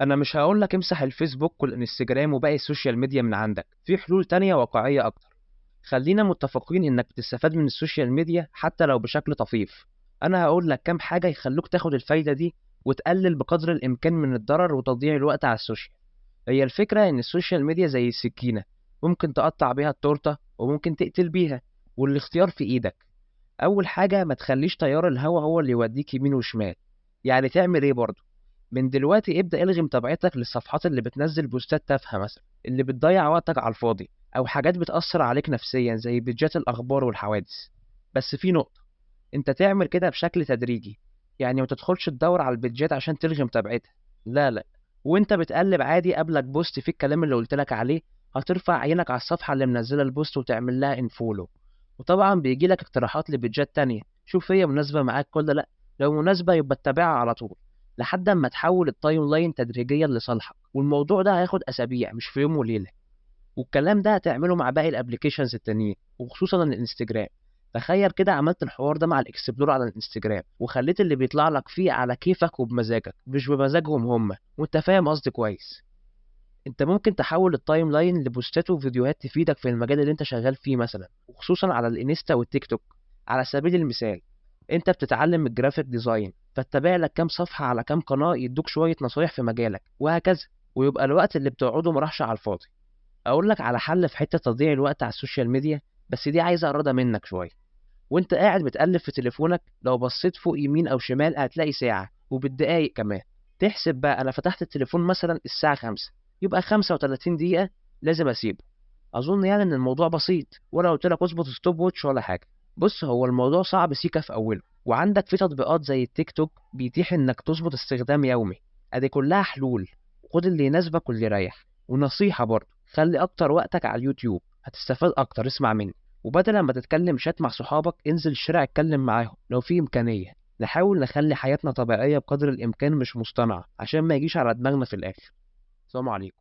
انا مش هقولك امسح الفيسبوك والانستجرام وباقي السوشيال ميديا من عندك، في حلول تانية واقعية اكتر. خلينا متفقين انك بتستفاد من السوشيال ميديا حتى لو بشكل طفيف. انا هقول لك كام حاجة يخلوك تاخد الفايدة دي وتقلل بقدر الامكان من الضرر وتضييع الوقت على السوشيال. هي الفكرة ان السوشيال ميديا زي السكينة، ممكن تقطع بيها التورتة وممكن تقتل بيها، والاختيار في ايدك. اول حاجة، ما تخليش تيار الهوا هو اللي يوديك يمين وشمال. يعني تعمل ايه برضه؟ من دلوقتي ابدأ الغي متابعتك للصفحات اللي بتنزل بوستات تافهة مثلا، اللي بتضيع وقتك على الفاضي، أو حاجات بتأثر عليك نفسيا زي بيدجات الأخبار والحوادث. بس في نقطة، انت تعمل كده بشكل تدريجي. يعني ما تدخلش تدور على البيدجات عشان تلغي متابعتها، لا لا. وانت بتقلب عادي قبلك بوست فيه الكلام اللي قلتلك عليه، هترفع عينك على الصفحة اللي منزلة البوست وتعمل لها انفولو. وطبعا بيجيلك اقتراحات لبيدجات تانية، شوف هي مناسبة معاك ولا لا. لو مناسبة يبقى اتبعها على طول، لحد ما تحول التايم لاين تدريجيا لصالحك. والموضوع ده هياخد اسابيع مش في يوم وليلة. والكلام ده هتعمله مع باقي الابليكيشنز التانيين وخصوصا الانستجرام. تخيل كده عملت الحوار ده مع الاكسبلور على الانستجرام، وخليت اللي بيطلع لك فيه على كيفك وبمزاجك مش بمزاجهم هم، وانت فاهم قصدي كويس. انت ممكن تحول التايم لاين لبوستات وفيديوهات تفيدك في المجال اللي انت شغال فيه مثلا، وخصوصا على الانستا والتيك توك. على سبيل المثال، انت بتتعلم الجرافيك ديزاين، فاتبع لك كام صفحة على كام قناة يدوك شوية نصايح في مجالك وهكذا. ويبقى الوقت اللي بتقعده مراحش على الفاضي. اقول لك على حل في حتة تضييع الوقت على السوشيال ميديا، بس دي عايزة إرادة منك شوية. وانت قاعد بتقلب في تليفونك، لو بصيت فوق يمين او شمال هتلاقي ساعة وبالدقايق كمان. تحسب بقى، انا فتحت التليفون مثلا الساعة 5، يبقى 35 دقيقة لازم اسيبه. اظن يعني ان الموضوع بسيط، ولا قلت لك اظبط ستوب ووتش ولا حاجة. بص، هو الموضوع صعب سيكا في اوله، وعندك في تطبيقات زي التيك توك بيتيح انك تظبط استخدام يومي. ادي كلها حلول. خد اللي يناسبك واللي يريح. ونصيحة برضه، خلي اكتر وقتك على اليوتيوب، هتستفاد اكتر، اسمع مني. وبدل ما تتكلم شات مع صحابك، انزل الشارع اتكلم معاهم لو في إمكانية. نحاول نخلي حياتنا طبيعية بقدر الإمكان مش مصطنعة عشان ما يجيش على دماغنا في الآخر. سلام عليكم.